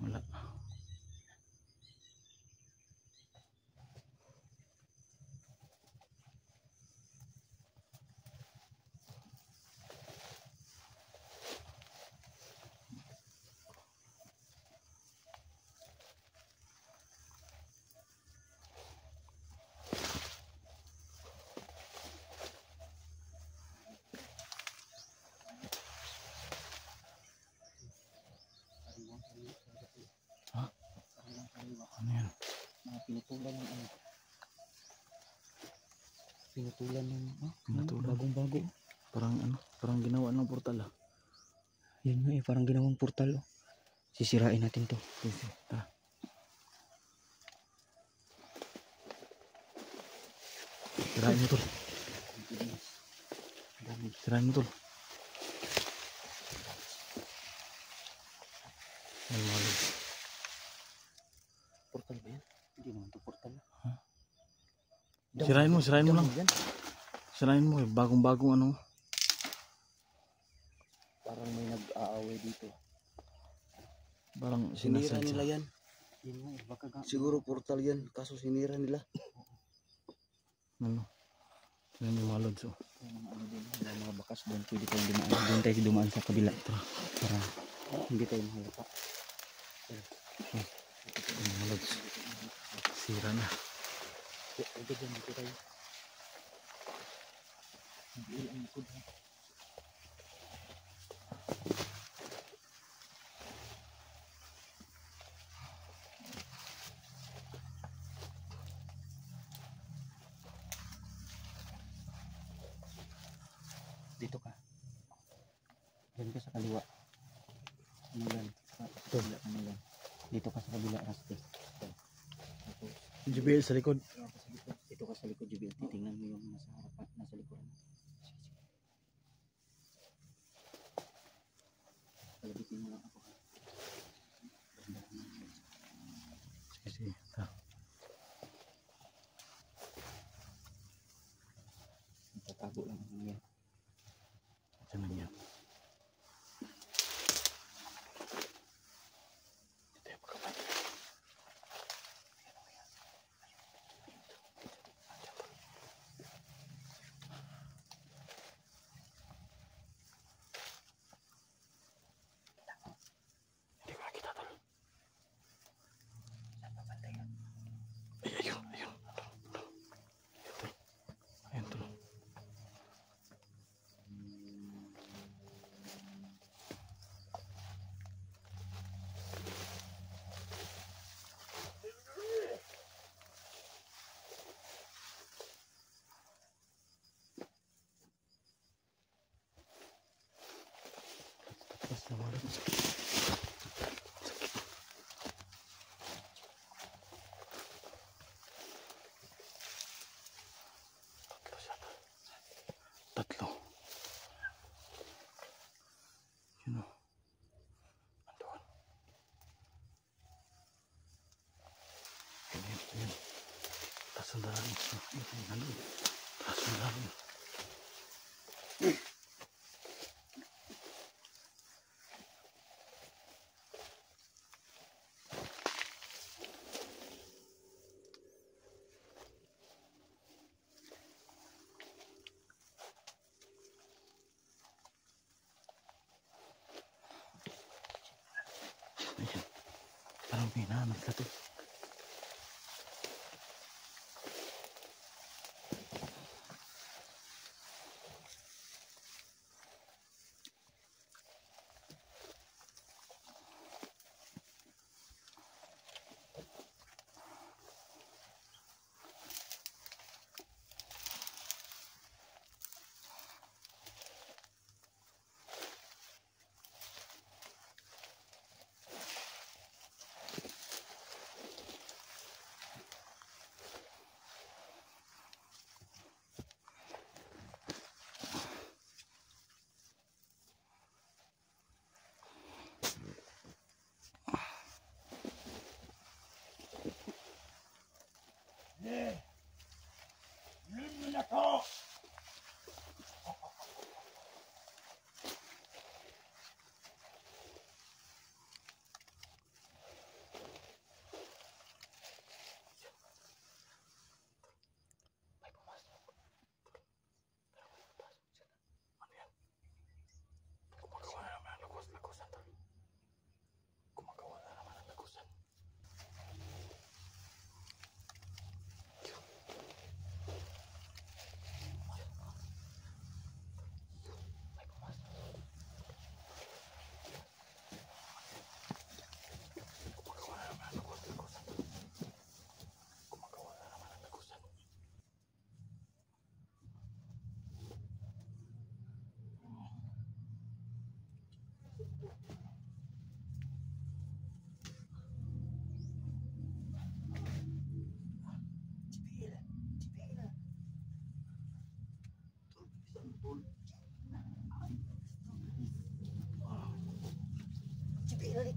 Wala. Ano yan? Mga pinutulan ng ano. Pinutulan ng Pinutulan. bagong-bago. Parang ano? Parang ginawa ng portal ah. Yun nga parang ginawang portal oh. Sisirain natin to. Sige, tara. Sirain mo tol. Sirain mo tol. Ay, malig. Portal ba yan? Hindi naman to portal. Sirain mo lang. Sirain mo eh. Bagong-bagong ano. Parang may nag-aaway dito. Parang Sinira sinasadya. nila yan. Yun nga, baka siguro portal yan. Kaso sinira nila. Ano? Yan yung mga lods oh. Wala mga bakas doon. Pwede tayong dumaan. Doon tayo dumaan sa kabila. Para hindi tayo mahalata. Yung mga lods. Sira na. Pwede dyan dito tayo. Ang likod ha. Dito ka. Diyan ka sa kaliwa. Ano yan? Ito. Ano yan? Dito ka sa kabila. Raste. JBL sa likod. Dito ka sa likod, Jubil. Titingnan mo yung nasa harapan. Nasa likuran. Palabitin mo lang ako. Sige. Tara. Tatago lang ang yan. Diyan lang yan. Dito yung pagkapat. Hindi ko nakita tol. Saan pa banda yan? Ay, ayun. Ayun tol. Ayun tol. Tapos na mga lods. Tatlo siya tol. Tatlo. Yun o. Andoon. Ayan. Taas ang daan. Nandun. Taas ang daan. Ayan. Parang may nahanap ka tol.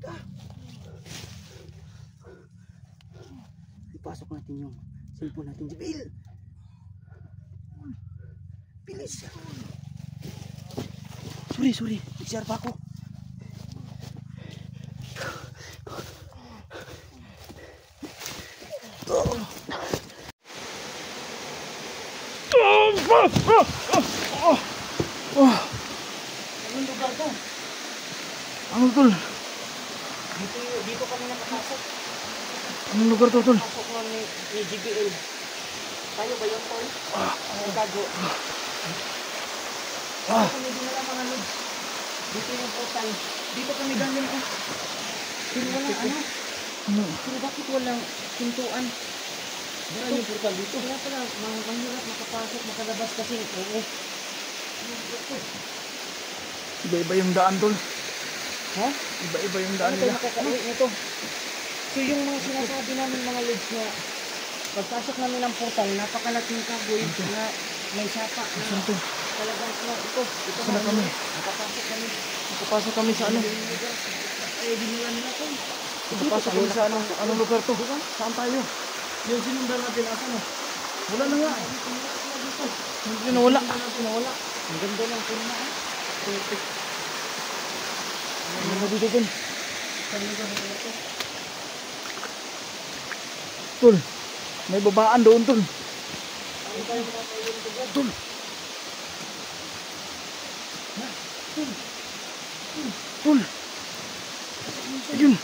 Halika. Ipasok natin yung cellphone natin. Jibil! Bilis. Sorry. Nag-share pa ako. Anong lugar to? Ano tol? Dito kami nakapasok. Anong lugar to tol? Pasok lang ni GBL. Tayo ba yun, tol? Ang gago. Kami dinala mga lods. Dito yung portal. Dito kami galing. Pero walang ano? Pero bakit walang pintuan? Saan yung portal dito? Kaya pala, mahirap makapasok, makalabas kasi. Oo. Iba-iba yung daan tol. Ha? Iba-iba yung daan Ano tayo nila. makakauwi nito? So yung mga sinasabi namin mga lods na pagpasok namin ng portal, napakalaking kagoy na may sapa na Saan to? talagang ito Saan na kami? nakapasok kami. Nakapasok kami sa ano? Ay, dinila nila to. Nakapasok kami sa anong lugar to? Saan tayo? Yung sinundan natin, asan o? Wala na nga. Dito. Hindi na wala. Nawala. Ang ganda ng kurma eh. Perfect. Ano na dito tol? Saan lugar na ito? Tol, may babaan doon tol. Ano tayo makakauwi nito dyan? Tol. Tol. Ayun.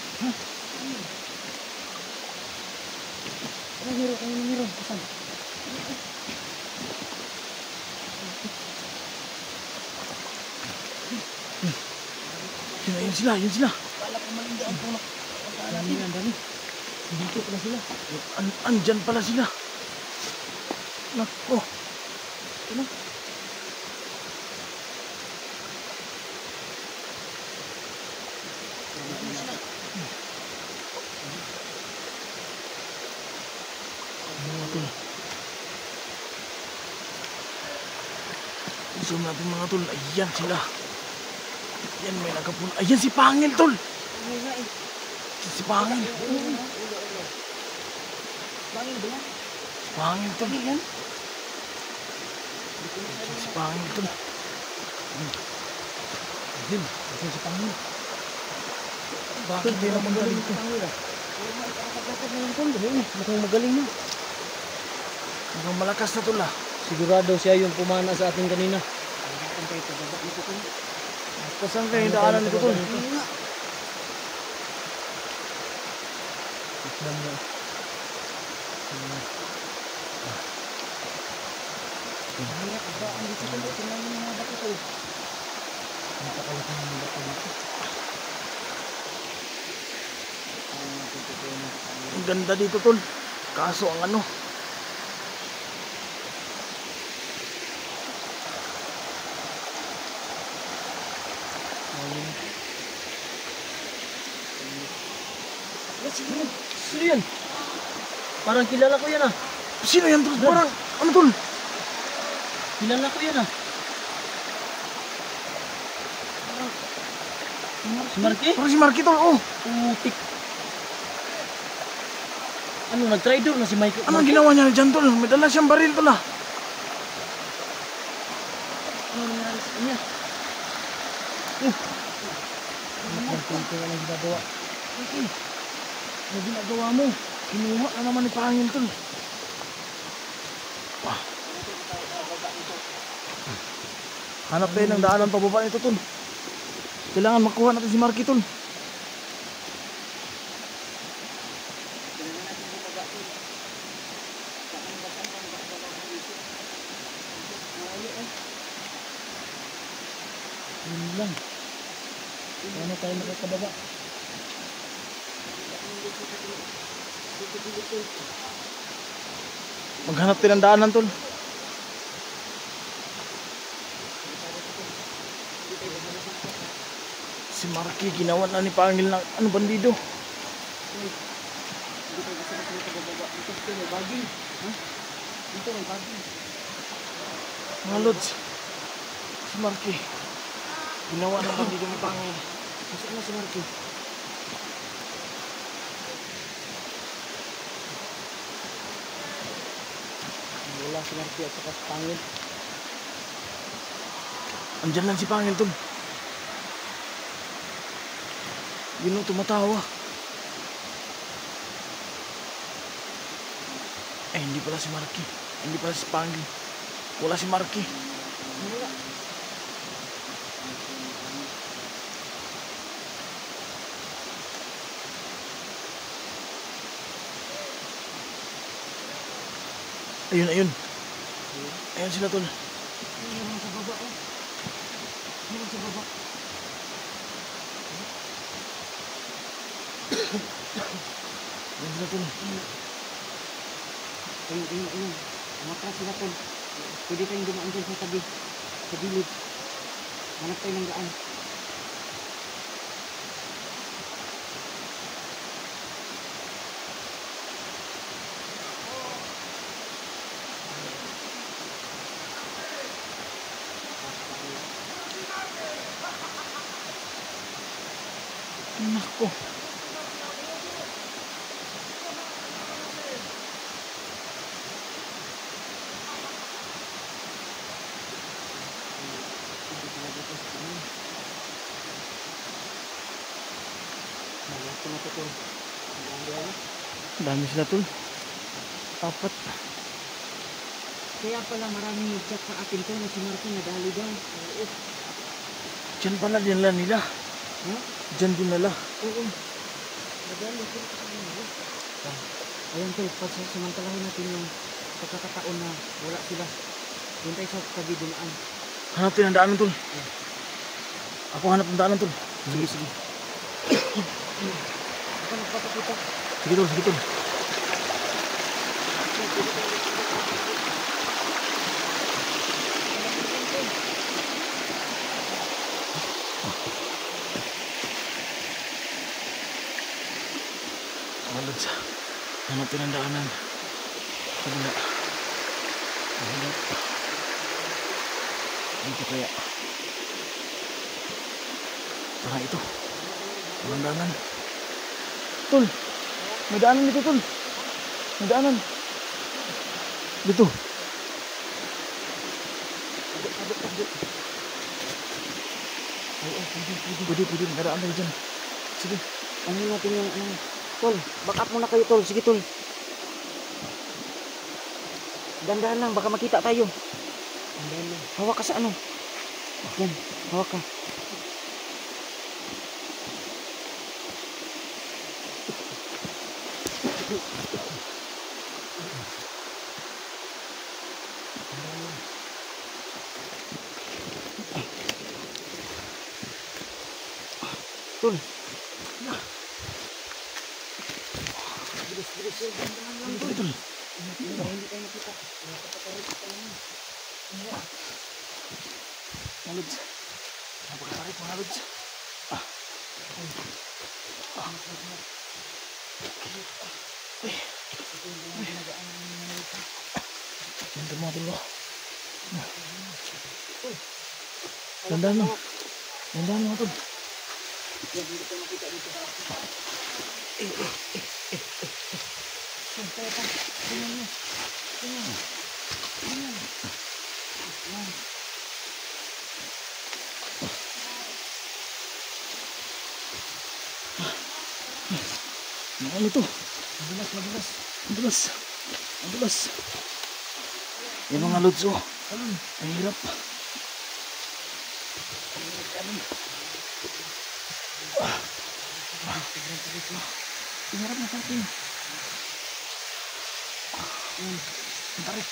Ano meron? Asan? Yun sila. Kala ko malindaan po na. Ang dami. Dito pala sila. Andyan pala sila. Nako. Ano? Zoom natin mga tol. Ayan sila. Ayan may nagapun. Ayan si Pangil tol. Ano nga eh? Si Pangil. Bangin ba yan? Pangil tol. Ano yan? Si Pangil tol. Ayan. Ayan si Pangil. Bakit di na magaling ito? Pagkakad na yung tol. Mukhang magaling na. Mukhang malakas na tol ah. Sigurado siya yung pumana sa atin kanina. Pasan kayo daanan nito tol? Ang ganda dito tol. Kaso ang ano. Sino yan? Parang kilala ko yan ah. Sino yan tol? Parang ano tol? Kilala ko yan ah. Si Marky? Parang si Marky tol. Oh. Putik. Ano, nag-traitor na si Michael? Anong ginawa niya dyan tol? May dala siyang baril tol ah. Ano nangyari sa kanya? Nagpunta ka lang ginagawa. Ano ginagawa mo? Kinuha na naman ni Pangil tol. Wah. Hanap tayo ng daanan pababa nito tol. Kailangan makuha natin si Marky tol. Yun lang. Paano tayo makakababa? Maghanap tayo ng daanan tol. Si Marky ginawa na ni Pangil ng ano bandido. Dito may baging. Dito may baging. Mga lods. Si Marky ginawa ng bandido ni Pangil. Masuk na si Marky. pala si Marky at saka si Pangil. Andyan lang si Pangil tol. Yun ang tumatawa. Eh, hindi pala si Marky. Hindi pala si Pangil. Wala si Marky. Wala. Ayun, ayun. Ayun sila tol. Meron sa baba oh. Meron sa baba. Ayun sila tol. Ayun. Matras sila tol. Pwede tayong dumaan dyan sa tabi. Sa gilid. Hanap tayo ng daan. Nako. Dami sila tol. Apat. Kaya pala maraming nag-chat sa akin to na si Marky nadali daw. Oo. Diyan pala din lang nila. Ha? Diyan din nila. Oo. Nadali sila sa kanila. Ayan tol, pagsamantalahin natin yung pagkakataon na wala sila. Doon tayo sa tabi dumaan. Hanap tayo ng daanan tol. Ako hanap ng daanan tol. Sige, sige. Ako nagpapakita. Sige tol, sige tol. Walad sa. Hanap tayo ng daanan. Kabila. Kabila. Dito kaya. Parang ito. Walang daanan. Tol. May daanan dito tol. May daanan. Dito. Pwede. May daan tayo dyan. Sige. Ano natin yung ano. Tol, back up muna kayo tol. Sige tol. Dandahan lang, baka makita tayo. Dandahan lang. Hawak ka sa ano. Yan, hawak ka. Tol. Bilis. Dandahan lang tol. Tol. Hindi tayo makita. Nakapatarik ka naman. Malod. Napakatarik mga lods. Ganda mga tol. Dandahan lang. Dandahan mga tol. Hindi tayo makita dito. Tingnan niyo. Ano to? Madulas. Madulas. Yan mga lods oh. Ang hirap. Hinarap na sa atin. Ang tarik.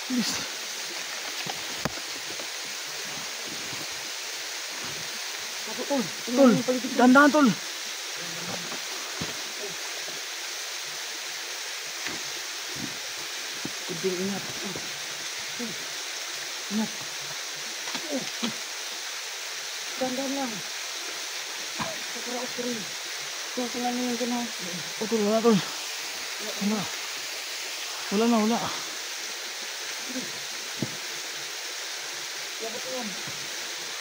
Bilis. Tol, dandahan tol. Kunting ingat. Ingat. Dandan lang. Sakaraos ko rin. Tingnan niyo yung gano'n. Tol, wala tol. Wala. Wala na, wala. Labot ko yan.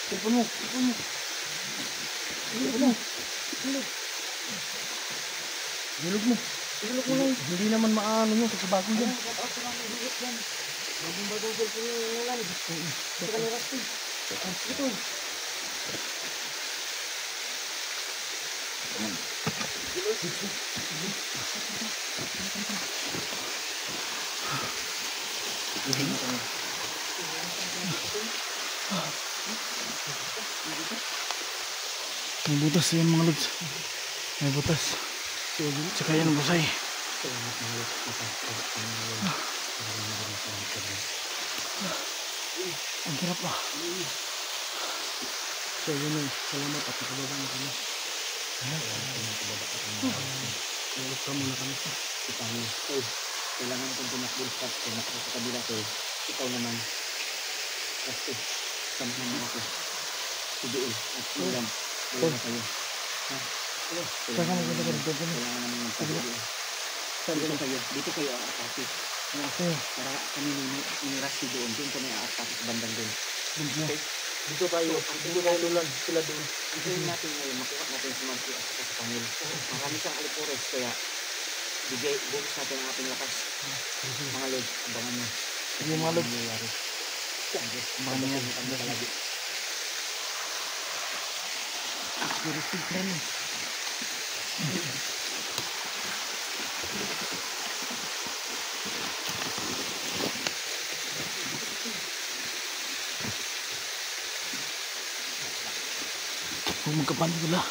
Telepon mo. Hilog mo. Hilog. Hilog mo. Hilog mo lang. Hindi naman maano yun sa bago yan. Cut-out ko lang yung hilog yan. Bagong-bagong cellphone yung ulan. Sa kanila speed. Ito. May butas yan mga lods. May butas. Tsaka yan busay. Ang hirap ah. So yun na. Salamat at nakababa na kami. Ulit ka muna kami. Kailangan kong tumakbol start ko. Nakita sa kabila ko. Ikaw naman. Kasi samahan mo ako. Sidoon at silang. Kailangan na kayo. Saka na ganda ganito. Kailangan naman ng pagkakas. Dito kayo. Dito kayo aatake. Okay. Para kami niniras si doon. Doon kami aatake sa bandang doon. Okay? Dito tayo. Dito tayo lulan. Sila doon. Ang gawin natin ngayon, makuha natin si Marky at saka sa Pangil. Marami siyang alipores, kaya bukas natin ang ating lakas. Mga Lord, abangan nyo. Sige mga lods. Abangan nyo yan. Siguro speed na rin. Huwag magkapanig wala.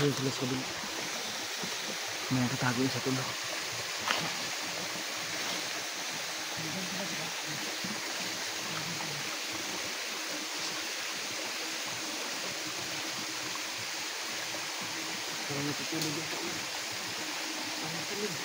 Ayun sila sa kabila. May nakatago yung sa tulog. Parang natutulog yung sa ulo. Parang natulog.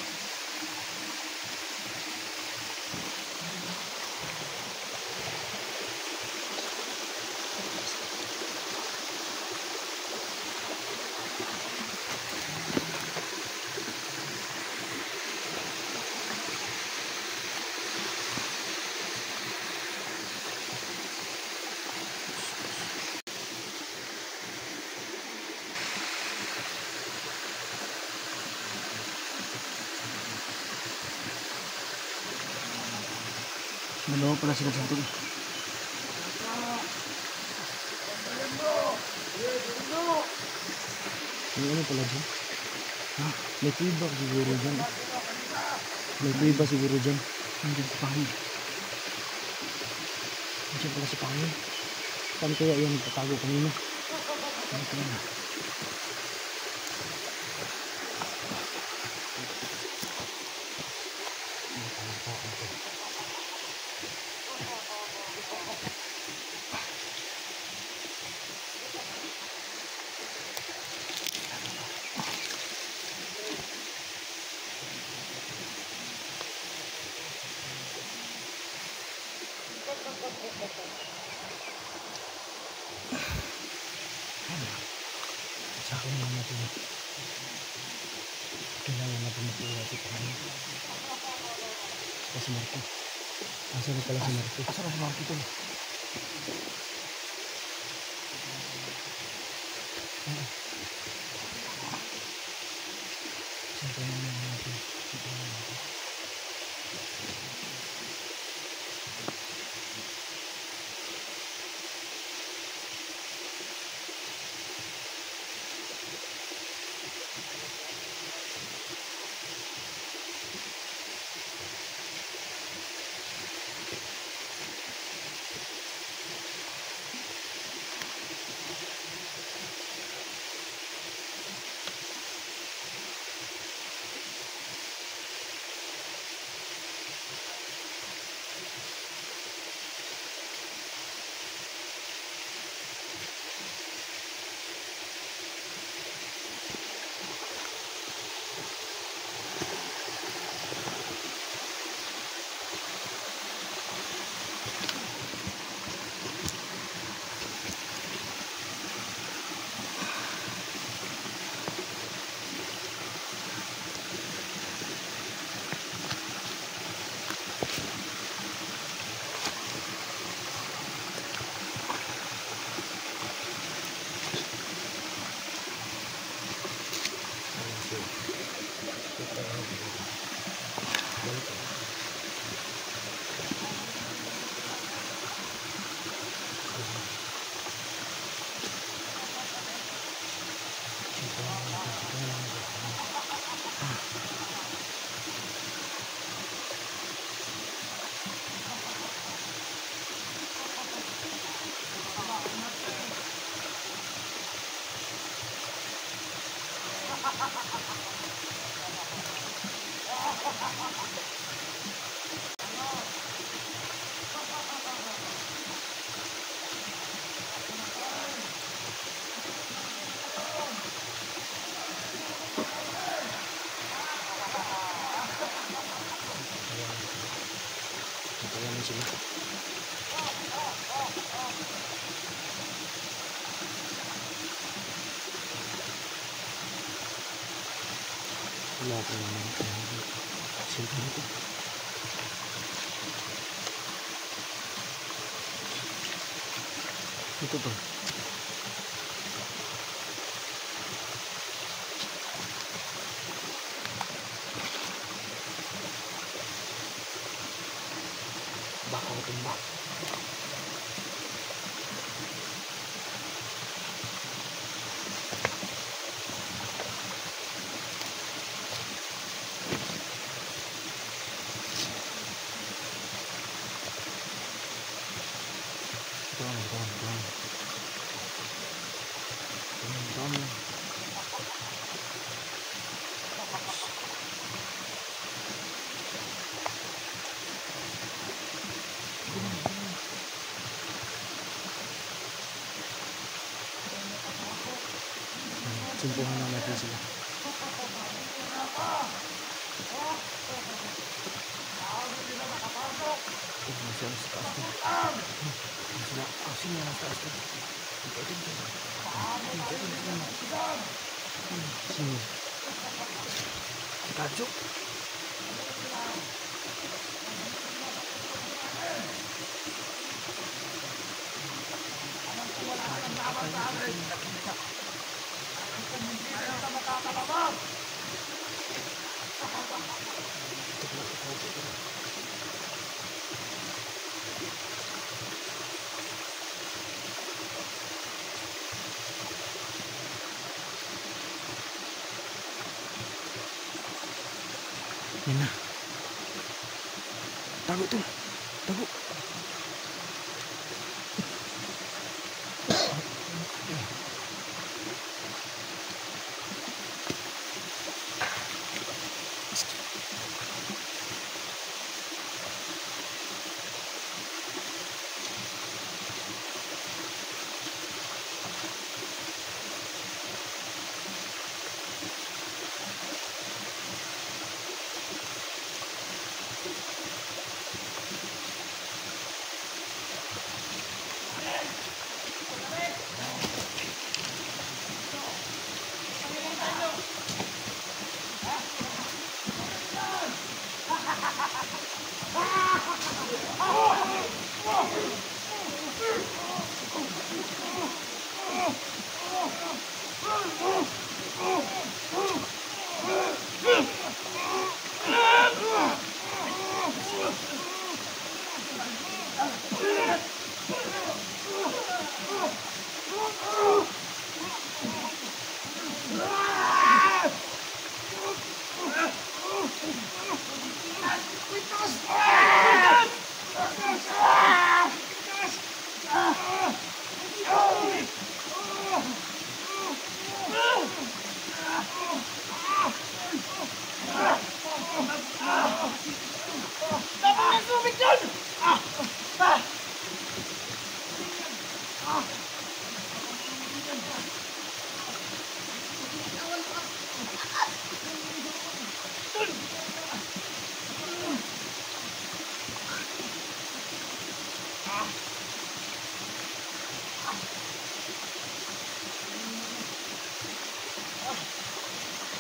Dalawa pala sila sa tulog. May ano pala dyan? Ha? May tuba siguro dyan. May tuba siguro dyan. Nandiyan sa pangin. Nandiyan pala sa pangin. Saan kaya yan nagtatago kanina? Ano kaya na? Sa akin lang natin. Kailangan natin makuha si Pangin. Saka si Marky. Asa na pala si Marky? Asa na si Marky ito? Saan tayo naman natin? Ito na natin. Kaya na sila. Wala ko naman. Silpa nito. Ito to. Baka tumba. Sumpuhan na natin sila. Masya sa taas ko. Sino nasa taas ko? Sino? Kajo? Yan na. Tago to. Tago.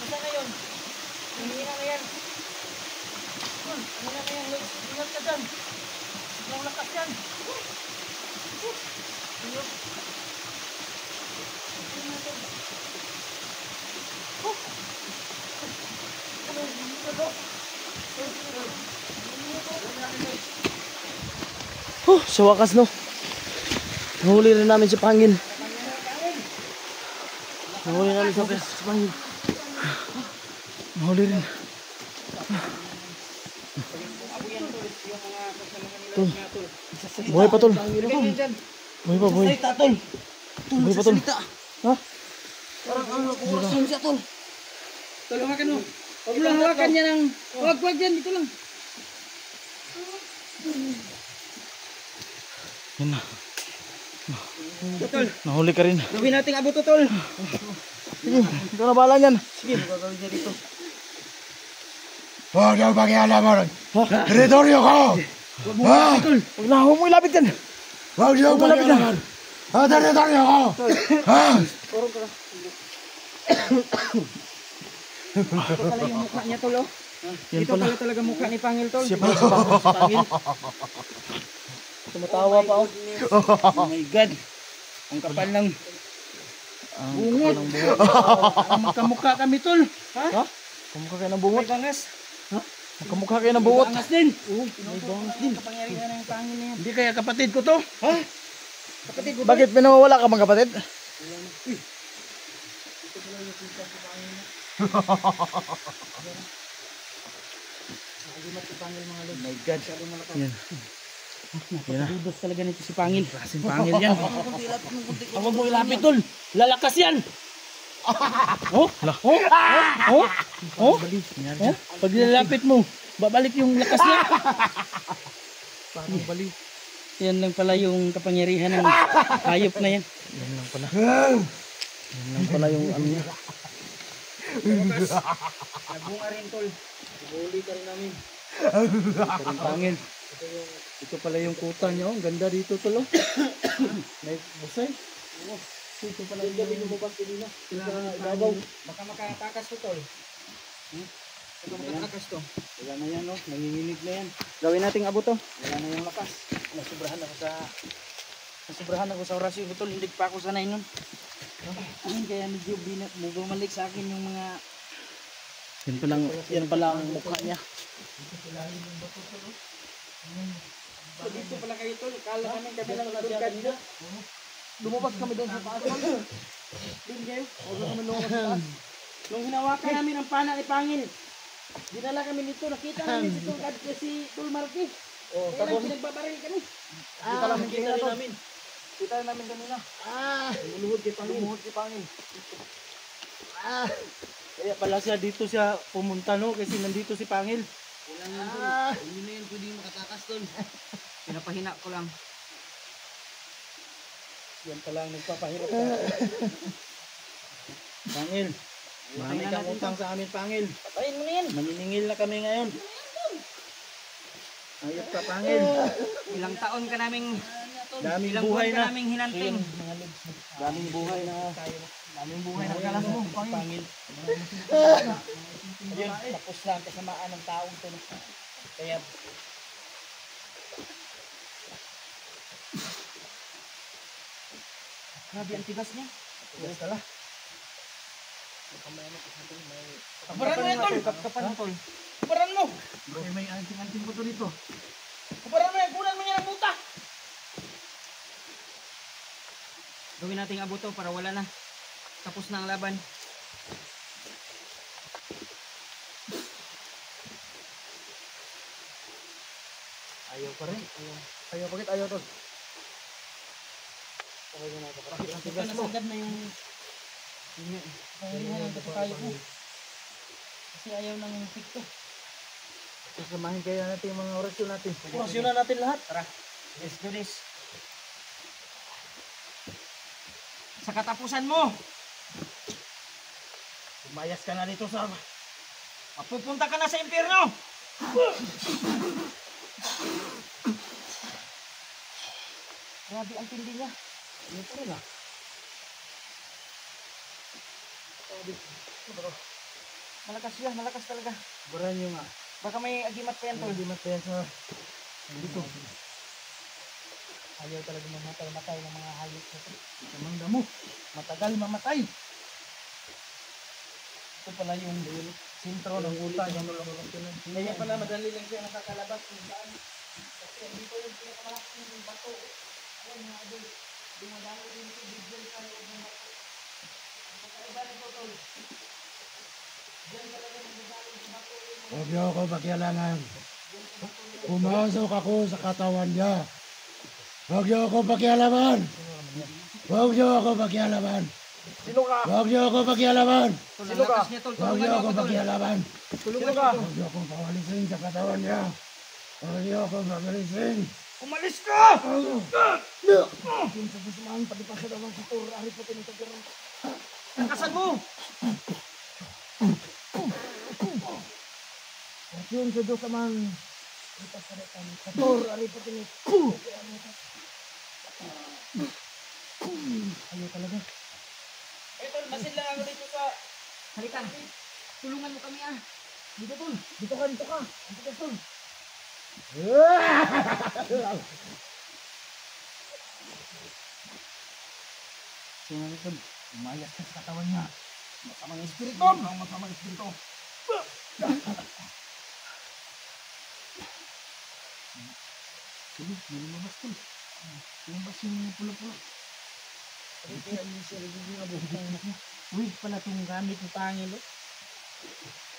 Masa na yun? Hihina na yan. Hihina na yan. Ingat ka dyan. Ang lakas yan. Sa wakas no. Nahuli rin namin si Pangil. Nahuli namin sa Pangil. Nahuli rin. Tol. Buhay pa tol. Buhay pa, buhay. Tol. Buhay pa tol. Ha? Parang ano, kuwasin siya tol. Tol, hawakan mo. Huwag mo lang hawakan niya ng... Huwag yan, dito lang. Yan na. Tol, Nahuli ka rin. gawin nating abo to tol. Sige, ikaw na bahala yan. Sige, gagawin niya dito. Huwag niyo pakialam mo rin. Teritoryo ko! Huwag mo ilapit, tol. Huwag mo ilapit yan. Huwag niyo pakialaman. Dali ako. Turong ka. Ito pala yung mukha niya, tol, oh. Yan Ito pala. pala talaga mukha ni Pangil, tol. Siya pala si Pangil. Tumatawa pa, oh. Oh my God. Ang kapal ng bungot. Ang magkamukha kami, tol. Ha? Kamukha kayo ng bungot? May bangas. Kamukha kayo ng bungot? Bangas din. May bangas din. Kapangyarihan ng Pangil na yan. Hindi kaya kapatid ko to. Ha? Kapatid ko to. Bakit pinawawala ka mga kapatid? Oh my God. Yan. Napakadudos talaga nito si Pangil. Klaseng Pangil yan. Huwag mo ilapit, tol. Lalakas yan. Oh? Oh? Oh? Oh? Oh? Pag nilalapit mo, babalik yung lakas niya. Parang bali. Yan lang pala yung kapangyarihan ng hayop na yan. Yan lang pala. Yan lang pala yung ano niya. Nabunga rin, tol. Huli ka rin namin. Parang Pangil. Ito pala yung kuta niya. Ang ganda dito tol. May busay. Ito pala yung gabi lumabas kanina. Ibabaw. Baka makatakas to, tol. Baka makatakas to. Wala na yan, no? Nanginginig na yan. Gawin nating abo to. Wala na yung lakas. Nasubrahan ako sa orasyon ko tol. Hindi pa ako sanay nun. Ayun, kaya medyo bumalik sa akin yung mga... Yan pala ang mukha niya. So, dito pala kayo, tol. Kala namin kami lang nandun kanina. Lumabas kami doon sa taas. Doon kayo. Huwag kami lumabas sa taas. Nung hinawakan namin ang pana ni Pangil, dinala kami nito. Nakita namin si Tol Marky. Tapos nagbabaril kami. Kita rin namin. Kita rin namin kanina. Lumuhod kay Pangil. Lumuhod si Pangil. Kaya pala siya dito siya pumunta, no? Kasi nandito si Pangil. Wala nga, tol. Hindi na yun pwede makatakas, tol. Pinapahina ko lang. Yan pala ang nagpapahirap sa Pangil. Marami kang utang sa amin, Pangil. Patayin mo na yan. Maniningil na kami ngayon. Ayop ka, Pangil. Ilang taon ka naming... Daming Ilang buhay buwan ka na. naming hinanting. Daming buhay na. Daming buhay na kalas mo, Pangil. Ayun, tapos na ang kasamaan ng taong to. Kaya Grabe ang tigas niya. yes pala. Kaparan mo yan, tol. Kapan mo, tol. Kaparan mo. May anting-anting ko to dito. Kaparan mo yan. Kunan mo yan ang buta. Gawin nating abo to para wala na. Tapos na ang laban. Ayaw pa rin. Ayaw bakit ayaw to? Ang tigas mo. Nasagad na yung pangyarihan ng kasakayo mo. Kasi ayaw nang pikto. Sasamahin kaya natin yung mga orasyon natin. Orasyonan natin lahat. Tara. Let's do this. Sa katapusan mo, Umayas ka na dito sa... mapupunta ka na sa impyerno. Grabe ang tindi niya. Ano pa rin ah? Malakas siya, malakas talaga. Baran nyo nga. Baka may agimat pa yan, tol. Hindi mat pa yan sa... Dito. Ayaw talaga mamatay-matay ng mga hayop sa ito. Namang damo. Matagal mamatay. Ito pala yung sintro ng uta. Kaya pala madali lang siya nakakalabas kung saan. Kasi dito yung pinakamalaking bato. Ayan mga idol. Dumadalo din ito bigyan sa loob ng bato. Ang kakaiba nito, tol. Diyan talaga dumadalo ng bato. Huwag niyo ako pakialaman. Pumasok ako sa katawan niya. Huwag niyo ako pakialaman. Huwag niyo ako pakialaman. Sino ka? Huwag niyo ako pakialaman. Sino ka? Huwag niyo ako pakialaman. Sino ka? Huwag niyo ako pawalisin sa katawan niya. Huwag niyo ako pawalisin. Umalis ka! Takasan mo! Yun sa Diyos naman. Tor, ari pa tini. Ayaw talaga. Tol, masin lang ako dito sa... Halika. Tulungan mo kami ah. Dito tol. Dito ka, dito ka. Dito ka tol. Tingnan mo, tol. Umayas ka sa katawan niya. Masamang espiritu. Ang masamang espiritu. Tuloy, may lumabas, tol. Lumabas yung pulo-pulo. Uy, pala itong gamit ng pangil. Oh.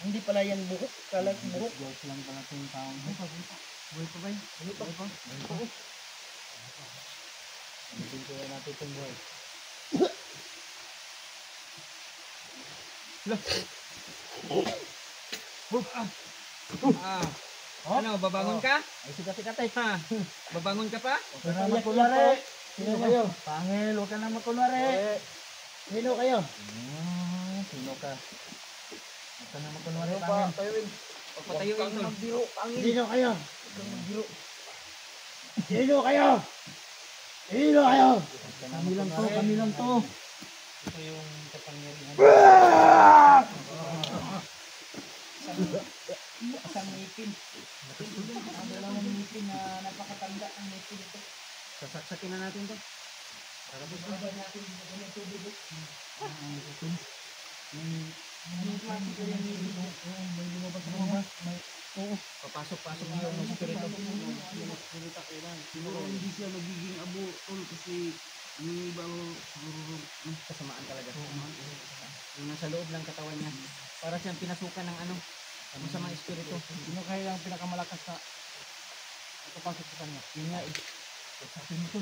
Hindi pala yan buhok. Kala ko buhok. Joke lang pala itong taong. Buhay pa ba yun? Buhay pa. Oo. Alisin ko natin itong buhay. Ano, babangon ka? Ay, sikat-sikat eh. Ha? Babangon ka pa? Huwag ka na makunwari. Sino kayo? Pangil, huwag ka na makunwari. Sino kayo? Sino ka? Huwag ka na makunwari, pangil. Pagpatayo yung tol. Sino kayo? Sino kayo? Sino kayo? Kami lang to, kami lang to. Ito yung kapangyarihan. Isang ngipin. Ang dalawang ngipin na napakatanda ang ngipin ito. Sasaksakin na natin to. Para busaban natin yung tubig. May lumabas. Papasok-pasok yung espiritu. Siguro hindi siya magiging abo, tol, kasi yung iba siguro Kasamaan talaga. Yung nasa loob ng katawan niya. Para siyang pinasukan ng ano. Masamang espiritu. Sino kaya ang pinakamalakas na nakapasok sa kanya? Yun nga eh. Sabi mo ito.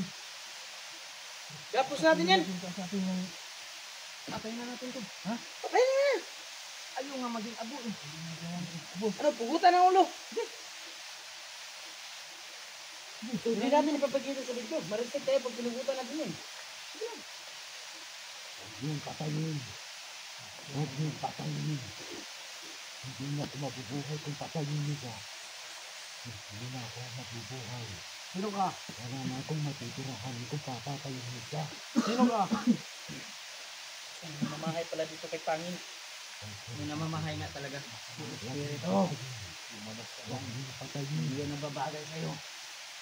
Gapos natin yan. Sabi yung Patay na natin to. Ha? Patay na. Ayaw nga maging abo eh. Ano, pugutan ng ulo. Hindi natin ipapagkita sa video. Marinig tayo pag pinugutan natin yun. Yung patayin. Huwag yung patayin. Hindi na ako mabubuhay kung patayin niyo ka. Hindi na ako mabubuhay. Sino ka? Wala na akong matitirahan kung papatayin niyo ka. Sino ka? Namamahay pala dito kay Pangin. May namamahay nga talaga. Espiritu. Huwag yung patayin. Hindi yan nababagay sa'yo.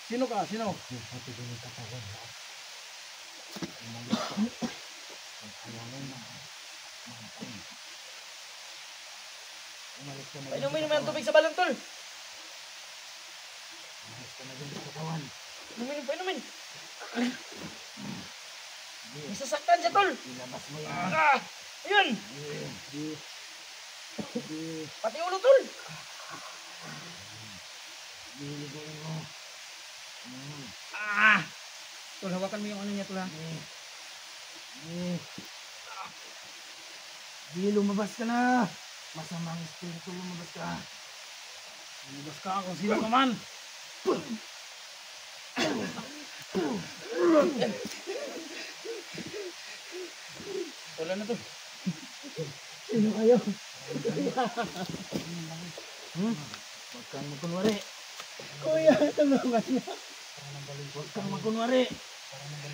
Sino ka? Sino? Yung patayin ng katawan na. Umalis ka na. Painumin naman ang tubig sa balon, tol. Umalis ka na dun sa katawan. Painumin. May sasaktan siya, tol. Ilabas mo yan. Ayun. Pati ulo, tol. Liligoyin mo. Tol, hawakan mo yung ano niya, tol, ha? Di lumabas ka na. Masamang espiritu, lumabas ka. Lumabas ka kung sino ka man. Wala na, tol. Sino kayo? Huwag kang magkunwari. Kuya, tulungan niya. Huwag kang magkunwari.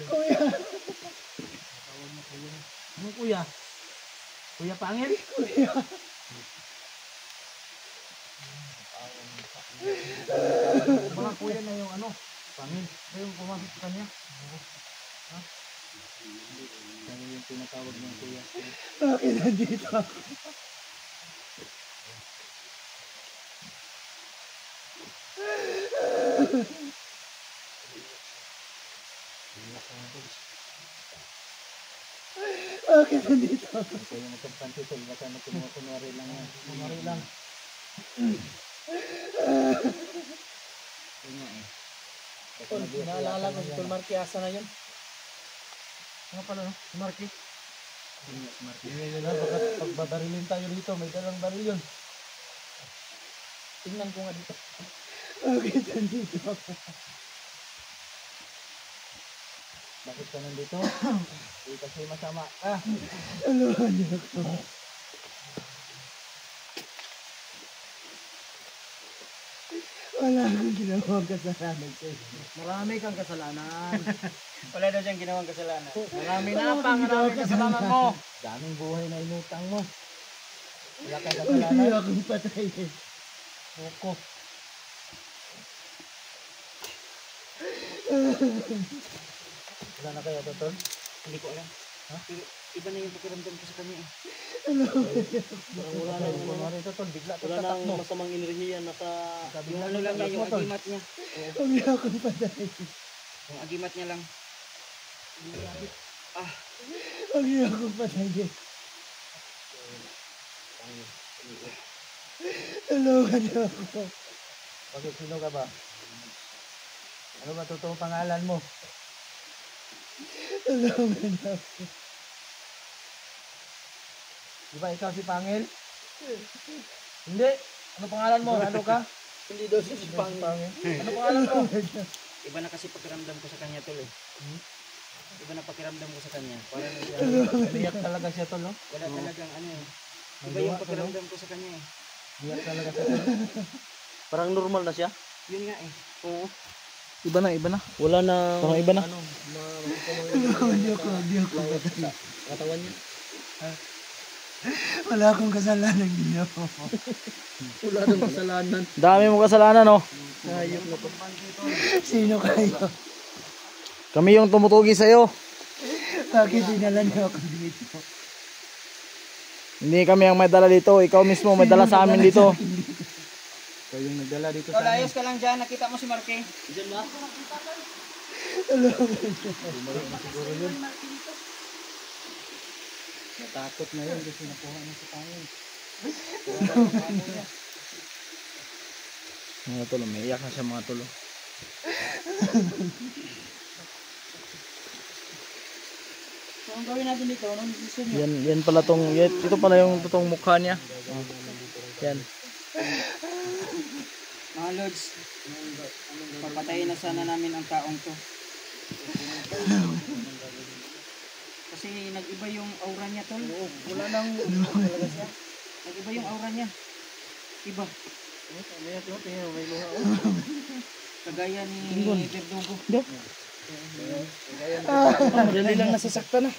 Kuya. Anong kuya? Kuya Pangil? Kuya. Mga kuya na yung ano? Pangil. Kayo yung pumasok sa kanya? Kaya yung tinatawag ng kuya. Bakit nandito ako? Bakit nandito ako? Kaya magkampante, tol, baka kunwari lang yan. Kumari lang. Yun nga eh. Tol, naalala ko si Tol Marky, asa na yun? Ano pala no? Si Marky? Hindi na, baka pagbabarilin tayo dito, may dalang baril yun. Tingnan ko nga dito. Bakit nandito ako? Bakit ka nandito? Hindi kasi masama. Aluhan niyo ako. Wala Wala akong ginawang kasalanan sir. Marami kang kasalanan. Wala daw siyang ginawang kasalanan. Marami na pang maraming kasalanan mo. Daming buhay na inutang mo. Wala kang Huwag niyo kasalanan. akong patayin. Buko. Wala na kaya to, Tol? Hindi ko alam. Pero iba na yung pakiramdam ko sa kanya eh. Wala na yung ano rito, Tol. Bigla to Wala tatak nang mo. masamang enerhiya Yung ano lang niya, yung agimat niya. Huwag niyo akong patayin. Yung agimat niya lang. Huwag niyo akong patayin. Tulungan niyo ako. Bakit sino ka ba? Ano ba totoong pangalan mo? Tulungan niyo ako. Di ba ikaw si Pangil? Hindi. Ano pangalan mo? Ano ka? Hindi daw siya si Pangil. Ano pangalan mo? Iba na kasi pakiramdam ko sa kanya tol eh. Iba na pakiramdam ko sa kanya. Parang Iyak talaga siya, Tol, no? wala talagang ano eh. Iba yung pakiramdam ko sa kanya eh. Iyak talaga siya, Tol. Parang normal na siya. Yun nga eh. Oo. Iba na, iba na. Wala na. Parang iba na. Ano, Tulungan niyo ako. Huwag niyo akong patayin. katawan niya. Wala akong kasalanan ginawa. Wala nang kasalanan. Dami mo kasalanan, no? Hayop na to. Sino kayo? Kami yung tumutugi sa'yo. Bakit dinala niyo ako dito? Hindi kami ang may dala dito. Ikaw mismo may dala sa amin dito. Ikaw yung nagdala dito Tol, ayos ka lang dyan. Nakita mo si Marque. Diyan ba? Natakot na yun kasi nakuha na sa Pangil. Mga tulo, may iyak na siya mga tulo. So, ang gawin natin dito, anong gusto niyo? Yan pala tong, ito pala yung totoong mukha niya. Yan. Mga Lods, papatayin na sana namin ang taong to. Kasi nag-iba yung aura niya tol. Wala nang talaga siya. Nag-iba yung aura niya. Iba. May natin, tingnan mo, may luha. Kagaya ni Verdugo. Madali lang nasasaktan na.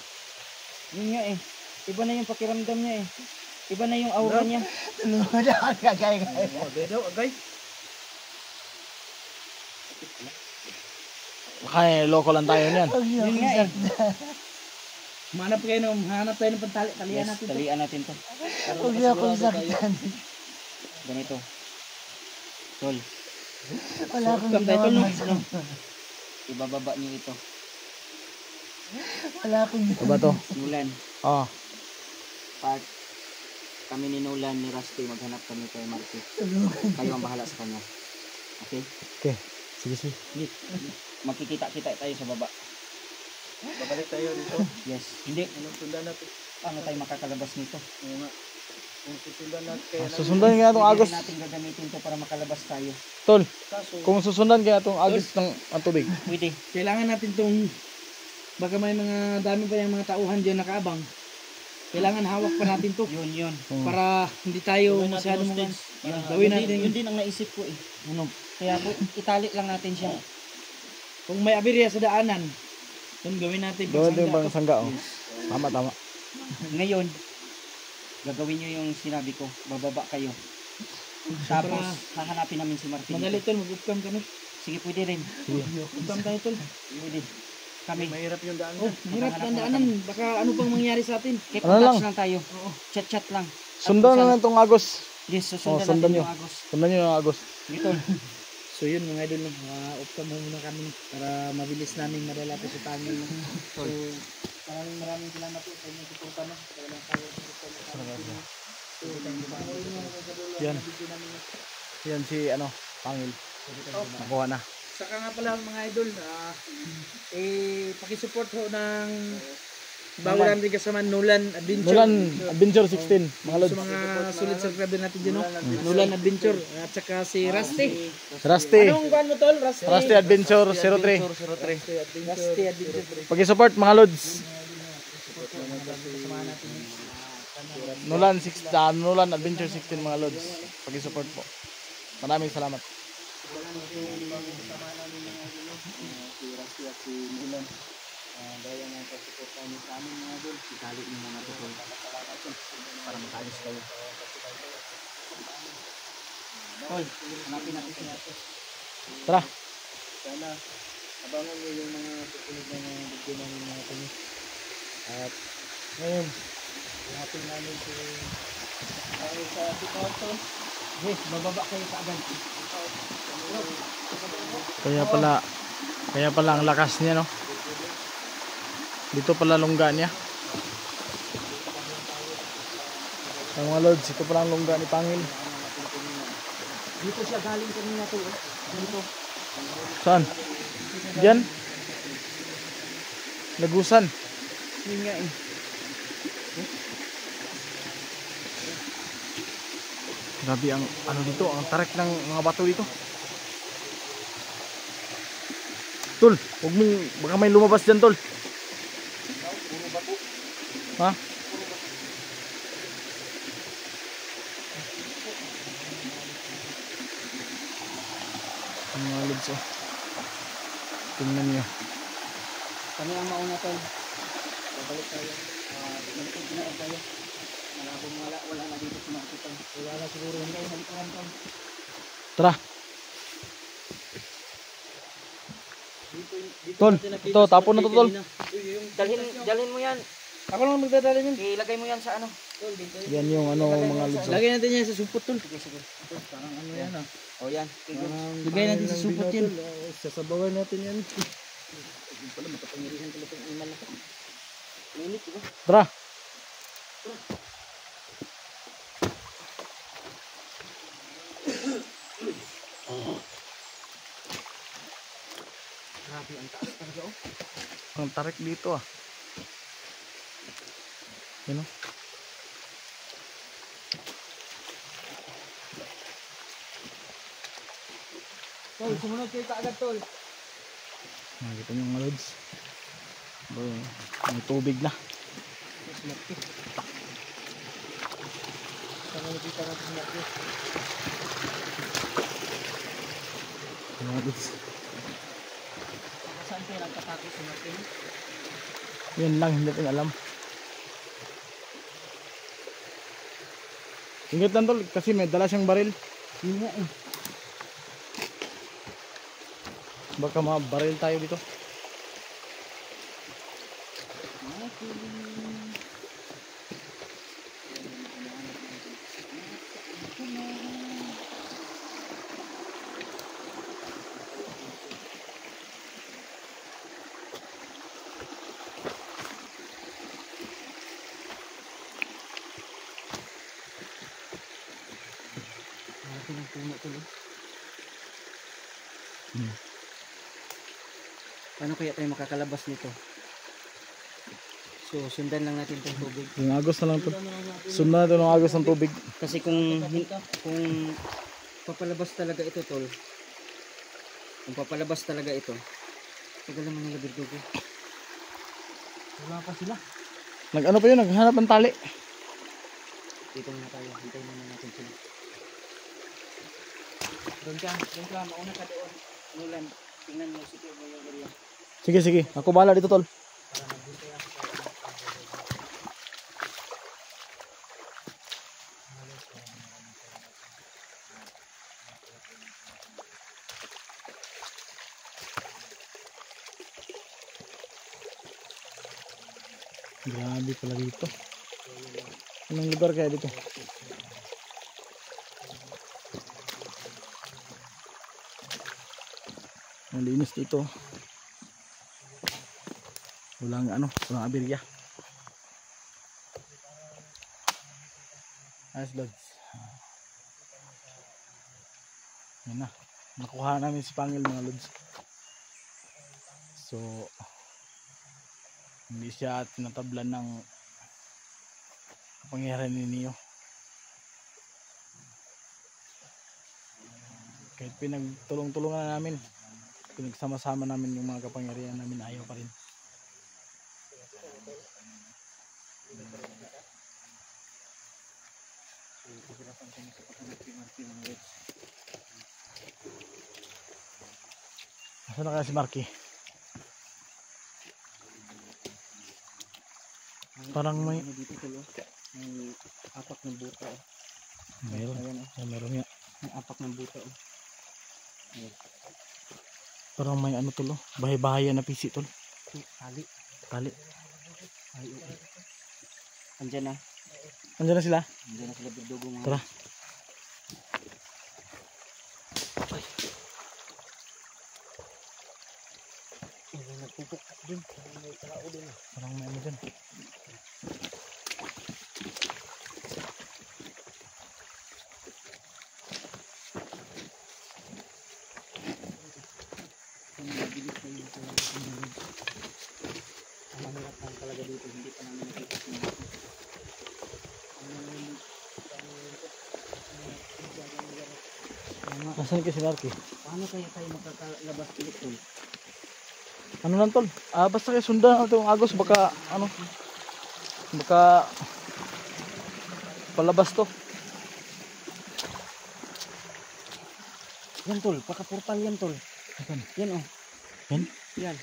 Yun nga eh. Iba na yung pakiramdam niya eh. Iba na yung aura niya. Tulungan niyo ako. Gagay. Agay daw, agay. Kaya loko lang tayo niyan. Huwag niyo Yun akong nga eh. saktan. Hanap kayo ng, hanap tayo ng pantali. Talian Yes, natin to. talian natin to. Huwag niyo akong saktan. Ganito. Tol, Wala akong Welcome tayo, ginawang Tol, no? masama. ibababa niyo ito. Wala akong Ito ba to? Nulan, Oh. pag kami ni Nulan ni Rusty, maghanap kami kay Marky. tulungan. Kayo ang bahala sa kanya. Okay? Okay. Sige, sige. Magkikita-kita tayo sa baba. Babalik tayo dito. Yes. Hindi. Anong sundan natin? Paano tayo makakalabas nito? Oo nga. Kung susundan natin kaya Susundan kaya itong agos. Hindi natin gagamitin to para makalabas tayo. Tol, kaso, kung susundan kaya itong agos ng ang tubig. Pwede. kailangan natin tong, baka may mga dami pa yung mga tauhan dyan nakaabang. Kailangan hawak pa natin to. Yun. Para hindi tayo masyado mga gawin natin. Yun din ang naisip ko eh. Ano, Kaya po, itali lang natin siya. kung may aberya sa daanan, yun gawin natin Gawin din pagsangga bang to. sangga, oh. Tama, tama. Ngayon, gagawin nyo yung sinabi ko. Bababa kayo. Tapos, hahanapin namin si Martin. Madali tol, mag-upcam kami. Sige, pwede rin. Upcam tayo tol. Pwede. Kami. Mahirap yung daan. Oh, Mahirap ang daanan. Baka ano pang mangyari sa atin. Keep Ano in lang? touch lang tayo. Chat-chat lang. Sundan na lang itong agos. Yes, susundan sundan natin nyo. yung Agos. Sundan nyo yung agos. Dito. So yun mga idol, upcam muna kami para mabilis namin madala to sa Pangil. So maraming salamat po sa inyong suporta no. Kailan tayo So thank you po. Yan. Yan si ano, Pangil. Nakuha na. Saka nga pala mga idol, pakisupport ho ng bago namin kasama Nulan Adventure. Nulan Adventure 16, mga lods. Sa mga solid subscriber natin dyan, no? Nulan Adventure. At saka si Rusty. Rusty. Anong ban mo tol? Rusty. Rusty Adventure 03. Rusty Adventure. Pag-support mga lods. Nulan Adventure 16 mga lods. Pag-support po. Maraming salamat. wala na yung bagong kasama namin mga idol. Si Rusty at si Milan. Gaya ng pagsuportahan niyo sa amin mga idol. Itali niyo muna ito tol. Para makalis kayo. Tol, hanapin natin si Ate. Tara. Sana abangan niyo yung mga susunod na mga video namin mga kami. At ngayon, hanapin namin si sa Picasso. Yes, bababa kayo kaagad. Kaya pala ang lakas niya, no? Dito pala lungga niya. Ang mga lords, ito pala ang lungga ni Pangil. Dito siya galing kanina to. Dito. Saan? Diyan? Lagusan. Yun nga eh. Grabe ang ano dito, ang tarik ng mga bato dito. Tol, huwag mong, baka may lumabas dyan, tol. Ha? Ang mga lods, oh. Tingnan niyo. Kami ang mauna tol. Babalik tayo. Balik na tayo. Malabong wala na dito sumakit tol. Wala na siguro hindi kayo halikuran tol. Tara. Tol, ito, tapon na to, tol. Dalhin mo yan. Ako lang magdadala yun. Ilagay mo yan sa ano. Yan yung ano, mga lods. Lagay natin yan sa supot tol. Sige, sige. Parang ano yan, ah. O yan. Lagay natin sa supot yan. Sasabawan natin yan. Pala makapangyarihan pala itong iman na ito. Minit, diba? Tara. Grabe, ang taas talaga oh. Ang tarik dito, ah. Yan, oh. Tol, sumunod kayo kaagad tol. Nakikita niyo mga lods. May tubig na. Sana nakita natin si Marcos. Mga lods. Saan kayo nagtatake si Marcos? Yan lang, hindi natin alam. Ingat lang, tol, kasi may dala siyang baril. Yun nga eh. Baka mabaril tayo dito. Malaki ng puno tol. Paano kaya tayo makakalabas nito? So, sundan lang natin itong tubig. Yung agos na lang to. Sundan natin ang agos ng tubig. Kasi kung papalabas talaga ito tol. Kung papalabas talaga ito. Tagal naman ng labirdugo. Wala pa sila. Nag-ano pa yun, naghanap ng tali. Dito muna tayo. Hintayin muna natin sila. Doon ka. Mauna ka doon. Nulan. Tingnan mo si Pio mo yung area. Sige, sige. Ako bahala dito, tol. Grabe pala dito. Anong lugar kaya dito? Malinis dito. Walang walang aberya. Ayos, lods. Yan na. Nakuha namin si Pangil, mga lods. So, hindi siya tinatablan ng kapangyarihan ni Neo. Kahit pinagtulong-tulungan na namin, pinagsama-sama namin yung mga kapangyarihan namin, ayaw pa rin. Saan na kaya si Marky? Parang may... Ano dito tulo? May apak ng buta. Oh. Meron. Ayan, oh. Ay, meron nga. May apak ng buta. Oh. Parang may ano tulo. Bahay-bahayan na pisi tol. Tali. Tali. Ay, oo. Andyan na. Andiyan na sila. Andyan na sila berdugo mga. Tara. Ay, nagpupukak din. May tao din. Parang may ano dyan. Mahirap lang talaga dito, hindi pa namin nakikita Nasaan ka si Marky? paano kaya tayo makakalabas ulit tol? Ano lang tol? Basta kayo sundan itong Agos. Baka ano. Baka palabas to. Yan tol, paka-portal yan tol. Asan? Yan oh. Yan? Yan.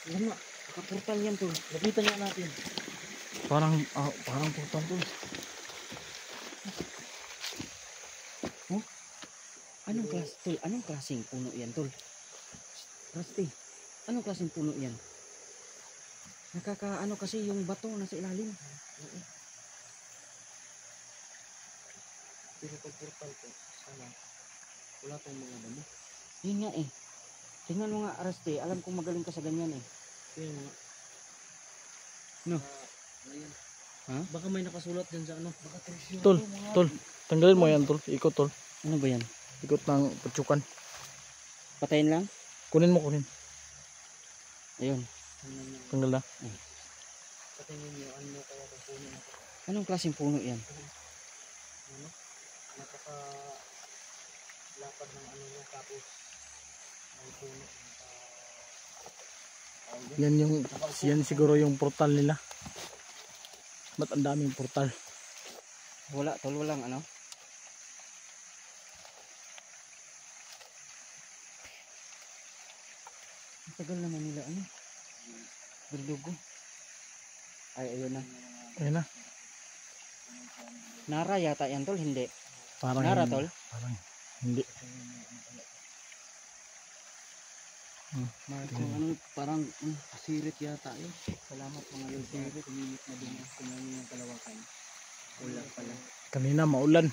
Yan nga, paka-portal yan tol. Lapitan nga natin. Parang portal tol. Anong klase tol? Anong klaseng puno yan tol? Rusty, anong klaseng puno yan? Nakakaano kasi yung bato nasa ilalim. Pero pag portal ko, sana wala tayong mga damo. Yun nga eh. Tingnan mo nga Rusty, alam kong magaling ka sa ganyan eh. Tingnan mo nga. No? Ha? Baka may nakasulat dyan sa ano. Baka Tol. Tanggalin mo yan tol. Ikot tol. ano ba yan? Ikot ng patsukan. Patayin lang? Kunin. Ayun. Tanggal na. Patayin nyo, ano kaya ang puno na ito? Anong klaseng puno yan? Ano? Napaka-lapad ng ano niya, tapos may puno. Yan siguro yung portal nila. Ba't ang daming portal? Wala, tol, walang ano? Ang tagal naman nila, ano? Berdugo. Ay, ayun na. Ayun na. Nara yata yan, tol, hindi. Parang Nara, hindi. tol? Parang hindi. Kung ano, parang sirit yata yun. Salamat mga lord. Sirit, uminit na din. Tingnan niyo yung kalawakan. Wala pala. Kanina maulan.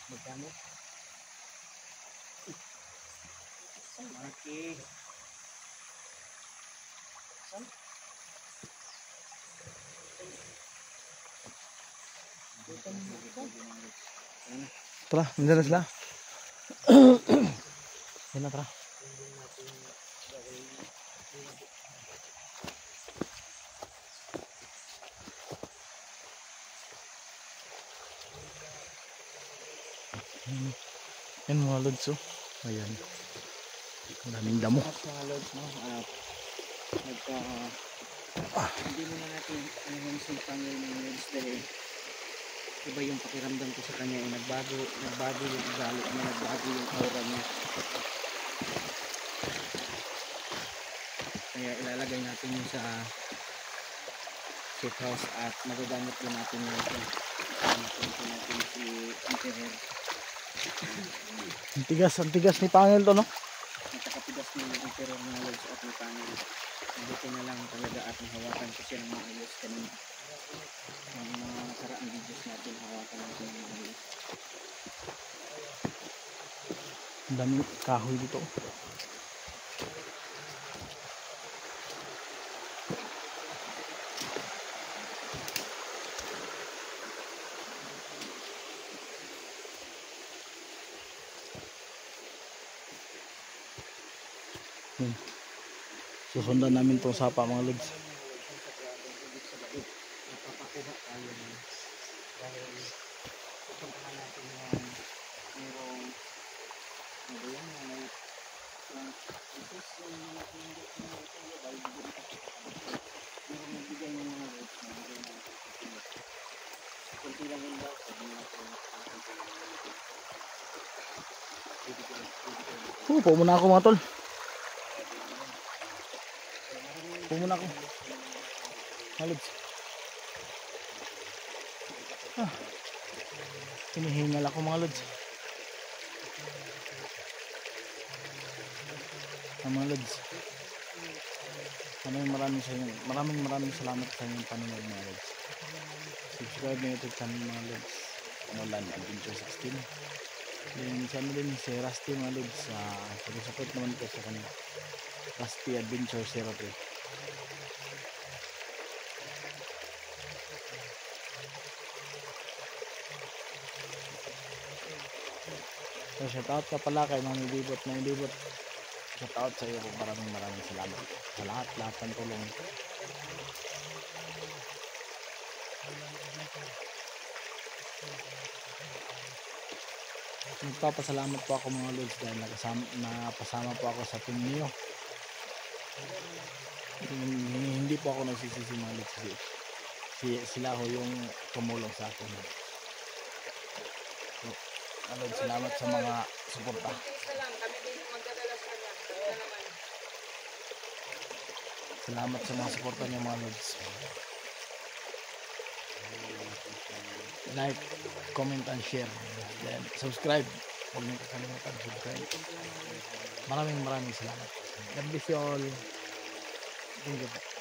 Magkano? Marky. Tara, nandiyan na sila. Yan na, tara. Yan mga lods, oh. Ayan. Ang daming damo. At mga lords, no? Hindi muna natin ano yung pangil ng lords dahil iba yung pakiramdam ko sa kanya eh, nagbago yung ugali niya, nagbago yung aura niya. Kaya ilalagay natin yung sa safe house at magagamit din natin yung natin si Emperor. Ang tigas ni Pangil to, no? Napakatigas ng Emperor ng lords at ng panel. Mabuti na lang talaga at nahawakan ko siya ng maayos kanina. Ang mga nakaraang videos natin, hawakan natin ng maayos. Ang daming kahoy dito. Susundan namin itong sapa mga lods. Napapakuha tayo ng dahil pupuntahan natin yung merong ano ba yan, isis yung mga hindi dahil bigyan ka merong nagbigay ng mga roads na bigyan ng kunti lang yun daw sabi natin bibigyan Upo muna ako mga tol. Upo muna ako. Halods. Hinihingal ako mga lods. Mga lods. Maraming salamat sa inyong panonood mga lods. Subscribe na YouTube channel mga lods. Nolan Adventure 16. Then sana din si Rusty mga lods. Pag-support naman ko sa kanila. Rusty Adventure 03. So shoutout ka pala kay Mami Bibot. Shoutout sa iyo. Maraming salamat sa lahat ng tulong. Nagpapasalamat po ako mga lods dahil napasama po ako sa team niyo. Hindi po ako nagsisisi mga lods. Sila ho yung tumulong sa akin. So, lods, salamat sa mga suporta. Salamat sa mga suporta niyo mga lods. Like, comment and share. Then subscribe. Huwag niyo kakalimutan subscribe. Maraming salamat. God bless you all. Thank you.